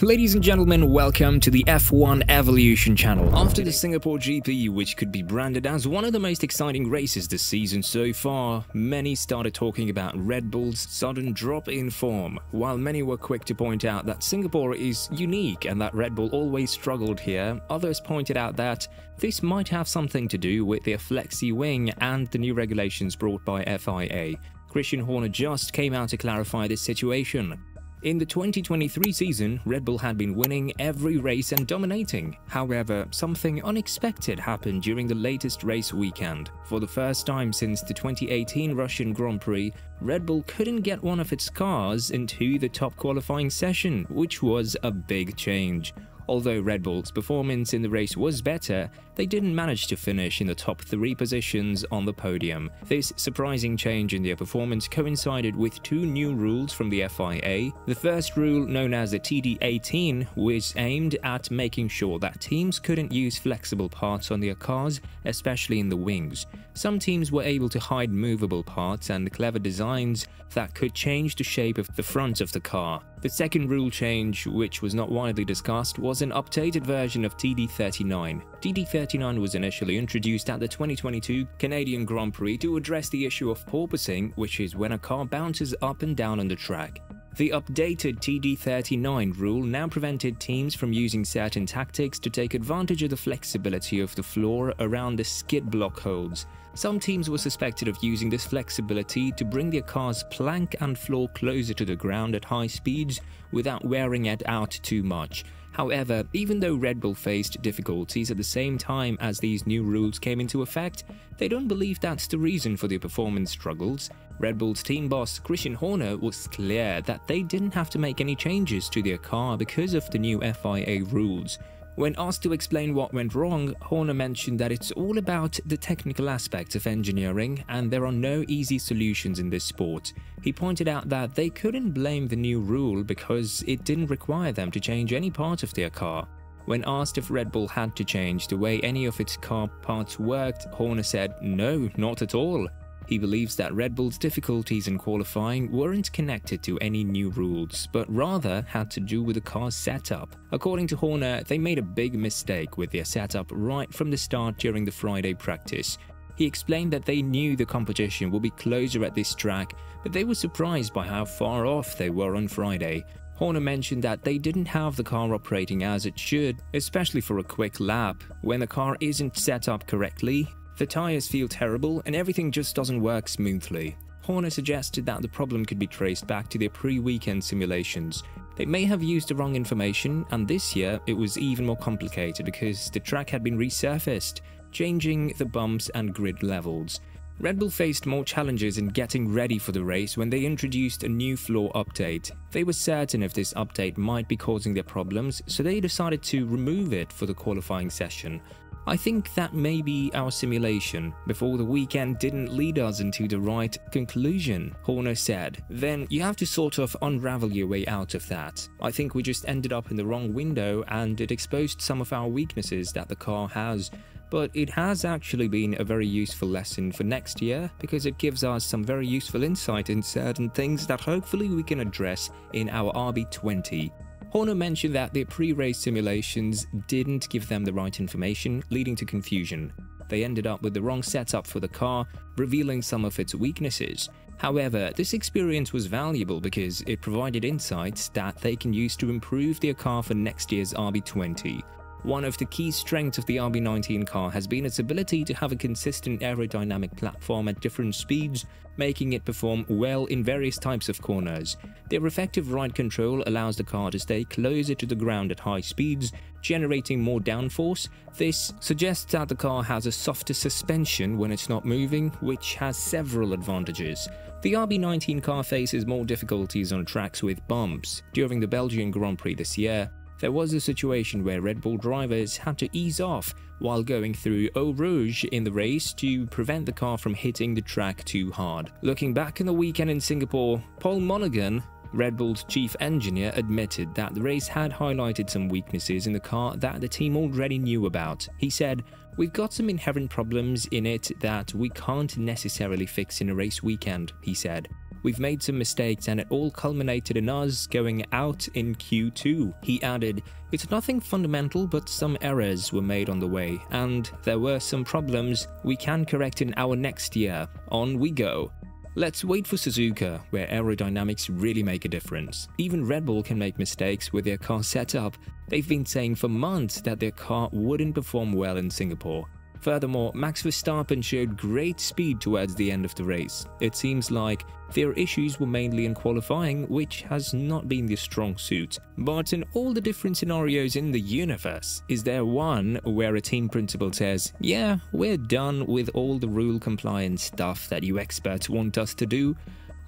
Ladies and gentlemen, welcome to the F1 Evolution channel. After the Singapore GP, which could be branded as one of the most exciting races this season so far, many started talking about Red Bull's sudden drop in form. While many were quick to point out that Singapore is unique and that Red Bull always struggled here, others pointed out that this might have something to do with their Flexi Wing and the new regulations brought by FIA. Christian Horner just came out to clarify this situation. In the 2023 season, Red Bull had been winning every race and dominating. However, something unexpected happened during the latest race weekend. For the first time since the 2018 Russian Grand Prix, Red Bull couldn't get one of its cars into the top qualifying session, which was a big change. Although Red Bull's performance in the race was better, they didn't manage to finish in the top 3 positions on the podium. This surprising change in their performance coincided with 2 new rules from the FIA. The first rule, known as the TD18, was aimed at making sure that teams couldn't use flexible parts on their cars, especially in the wings. Some teams were able to hide movable parts and clever designs that could change the shape of the front of the car. The second rule change, which was not widely discussed, was an updated version of TD39. TD39 was initially introduced at the 2022 Canadian Grand Prix to address the issue of porpoising, which is when a car bounces up and down on the track. The updated TD39 rule now prevented teams from using certain tactics to take advantage of the flexibility of the floor around the skid block holes. Some teams were suspected of using this flexibility to bring their car's plank and floor closer to the ground at high speeds without wearing it out too much. However, even though Red Bull faced difficulties at the same time as these new rules came into effect, they don't believe that's the reason for their performance struggles. Red Bull's team boss Christian Horner was clear that they didn't have to make any changes to their car because of the new FIA rules. When asked to explain what went wrong, Horner mentioned that it's all about the technical aspects of engineering and there are no easy solutions in this sport. He pointed out that they couldn't blame the new rule because it didn't require them to change any part of their car. When asked if Red Bull had to change the way any of its car parts worked, Horner said, "No, not at all." He believes that Red Bull's difficulties in qualifying weren't connected to any new rules, but rather had to do with the car's setup. According to Horner, they made a big mistake with their setup right from the start during the Friday practice. He explained that they knew the competition would be closer at this track, but they were surprised by how far off they were on Friday. Horner mentioned that they didn't have the car operating as it should, especially for a quick lap. When the car isn't set up correctly, the tires feel terrible and everything just doesn't work smoothly. Horner suggested that the problem could be traced back to their pre-weekend simulations. They may have used the wrong information, and this year it was even more complicated because the track had been resurfaced, changing the bumps and grid levels. Red Bull faced more challenges in getting ready for the race when they introduced a new floor update. They were certain if this update might be causing their problems, so they decided to remove it for the qualifying session. "I think that maybe our simulation before the weekend didn't lead us into the right conclusion," Horner said. "Then you have to sort of unravel your way out of that. I think we just ended up in the wrong window and it exposed some of our weaknesses that the car has. But it has actually been a very useful lesson for next year because it gives us some very useful insight in certain things that hopefully we can address in our RB20. Horner mentioned that their pre-race simulations didn't give them the right information, leading to confusion. They ended up with the wrong setup for the car, revealing some of its weaknesses. However, this experience was valuable because it provided insights that they can use to improve their car for next year's RB20. One of the key strengths of the RB19 car has been its ability to have a consistent aerodynamic platform at different speeds, making it perform well in various types of corners. Their effective ride control allows the car to stay closer to the ground at high speeds, generating more downforce. This suggests that the car has a softer suspension when it's not moving, which has several advantages. The RB19 car faces more difficulties on tracks with bumps. During the Belgian Grand Prix this year, there was a situation where Red Bull drivers had to ease off while going through Eau Rouge in the race to prevent the car from hitting the track too hard. Looking back on the weekend in Singapore, Paul Monaghan, Red Bull's chief engineer, admitted that the race had highlighted some weaknesses in the car that the team already knew about. He said, "We've got some inherent problems in it that we can't necessarily fix in a race weekend," he said. We've made some mistakes and it all culminated in us going out in Q2. He added, "It's nothing fundamental, but some errors were made on the way, and there were some problems we can correct in our next year. On we go." Let's wait for Suzuka, where aerodynamics really make a difference. Even Red Bull can make mistakes with their car setup. They've been saying for months that their car wouldn't perform well in Singapore. Furthermore, Max Verstappen showed great speed towards the end of the race. It seems like their issues were mainly in qualifying, which has not been their strong suit. But in all the different scenarios in the universe, is there one where a team principal says, "Yeah, we're done with all the rule compliance stuff that you experts want us to do"?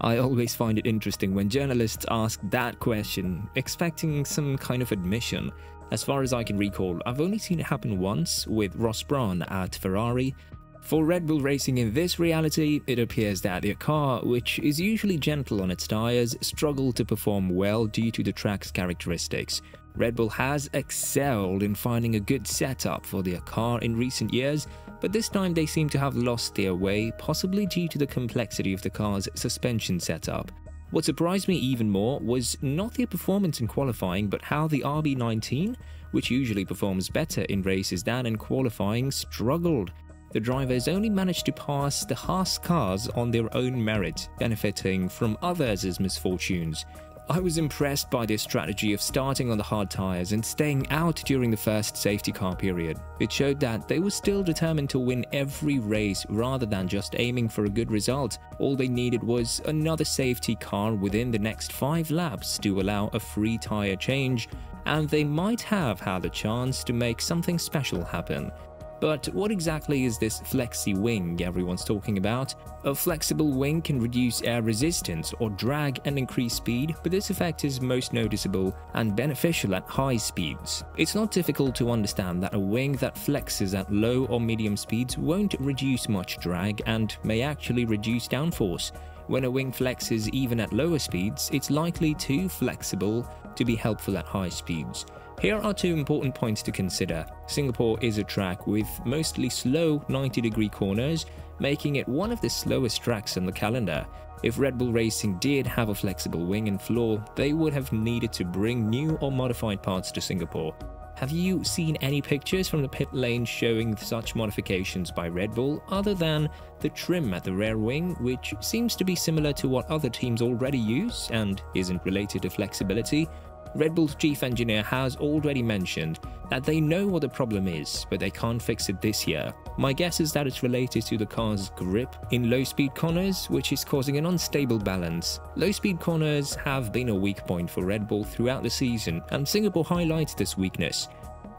I always find it interesting when journalists ask that question, expecting some kind of admission. As far as I can recall, I've only seen it happen once with Ross Brawn at Ferrari. For Red Bull Racing in this reality, it appears that their car, which is usually gentle on its tires, struggled to perform well due to the track's characteristics. Red Bull has excelled in finding a good setup for their car in recent years, but this time they seem to have lost their way, possibly due to the complexity of the car's suspension setup. What surprised me even more was not their performance in qualifying, but how the RB19, which usually performs better in races than in qualifying, struggled. The drivers only managed to pass the Haas cars on their own merit, benefiting from others' misfortunes. I was impressed by their strategy of starting on the hard tires and staying out during the first safety car period. It showed that they were still determined to win every race rather than just aiming for a good result. All they needed was another safety car within the next 5 laps to allow a free tire change, and they might have had a chance to make something special happen. But what exactly is this Flexi Wing everyone's talking about? A flexible wing can reduce air resistance or drag and increase speed, but this effect is most noticeable and beneficial at high speeds. It's not difficult to understand that a wing that flexes at low or medium speeds won't reduce much drag and may actually reduce downforce. When a wing flexes even at lower speeds, it's likely too flexible to be helpful at high speeds. Here are 2 important points to consider. Singapore is a track with mostly slow 90-degree corners, making it one of the slowest tracks on the calendar. If Red Bull Racing did have a flexible wing and floor, they would have needed to bring new or modified parts to Singapore. Have you seen any pictures from the pit lane showing such modifications by Red Bull, other than the trim at the rear wing, which seems to be similar to what other teams already use and isn't related to flexibility? Red Bull's chief engineer has already mentioned that they know what the problem is, but they can't fix it this year. My guess is that it's related to the car's grip in low-speed corners, which is causing an unstable balance. Low-speed corners have been a weak point for Red Bull throughout the season, and Singapore highlights this weakness.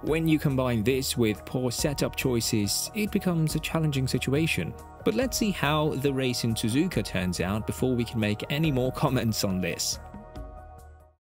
When you combine this with poor setup choices, it becomes a challenging situation. But let's see how the race in Suzuka turns out before we can make any more comments on this.